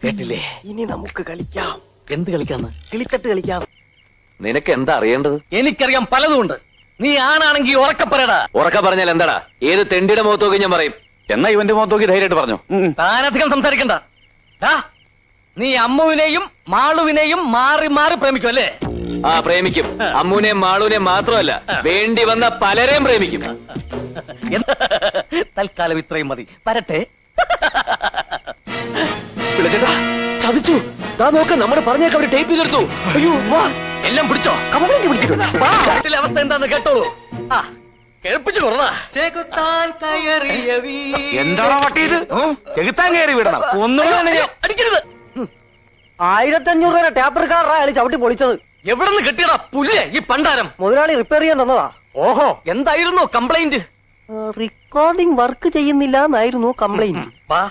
കേട്ടില്ലേ? ഇനി നമുക്ക് കളിക്കാം. എന്ത് കളിക്കാന്ന്? കിളിത്തട്ട് കളിക്കാം. നിനക്ക് എന്താ അറിയേണ്ടത്? എനിക്കറിയാം പലതുമുണ്ട്. നീ ആണാണെങ്കി ഉറക്കെ പറയടാ. ഉറക്ക പറഞ്ഞാൽ എന്താടാ? ഏത് തെണ്ടിയുടെ മുഖത്ത് നോക്കി ഞാൻ പറയും. എന്നാ ഇവന്റെ മുഖത്ത് നോക്കി ധൈര്യമായിട്ട് പറഞ്ഞു. താനധികം സംസാരിക്കണ്ട. നീ അമ്മുവിനെയും മാളുവിനെയും മാറി മാറി പ്രേമിക്കും അല്ലേ? ആ, പ്രേമിക്കും. അമ്മുവിനെയും മാളുവിനെയും മാത്രമല്ല, വേണ്ടി വന്ന പലരെയും പ്രേമിക്കും. തൽക്കാലം ഇത്രയും മതി. വരട്ടെ. വിളിച്ചേട്ടാ, ചതിച്ചു. താ നോക്ക, നമ്മുടെ പറഞ്ഞേക്ക് അവര് ടേപ്പ് ചെയ്തെടുത്തു. അയ്യോ, വാ. എല്ലാം പിടിച്ചോ? കംപ്ലൈന്റ് പിടിച്ചിട്ടുണ്ട്. വീട്ടിലെ അവസ്ഥ എന്താന്ന് കേട്ടോളൂ. കേൾപ്പിച്ചു കൊറണ. എന്താണോ വട്ടിയത്? ചെകുത്താൻ കയറി വിടണം. ഒന്നും അടിക്കരുത്. 1500 രൂപ ടാപ്പർ കാറാ അയാൾ ചവിട്ടി പൊളിച്ചത്. എവിടെ നിന്ന് കിട്ടിയടാ പുലിയെ ഈ പണ്ടാരം? മുതലാളി റിപ്പയർ ചെയ്യാൻ തന്നതാ. ഓഹോ, എന്തായിരുന്നു കംപ്ലൈന്റ്? റെക്കോർഡിംഗ് വർക്ക് ചെയ്യുന്നില്ല എന്നായിരുന്നു കംപ്ലൈന്റ്. വാ.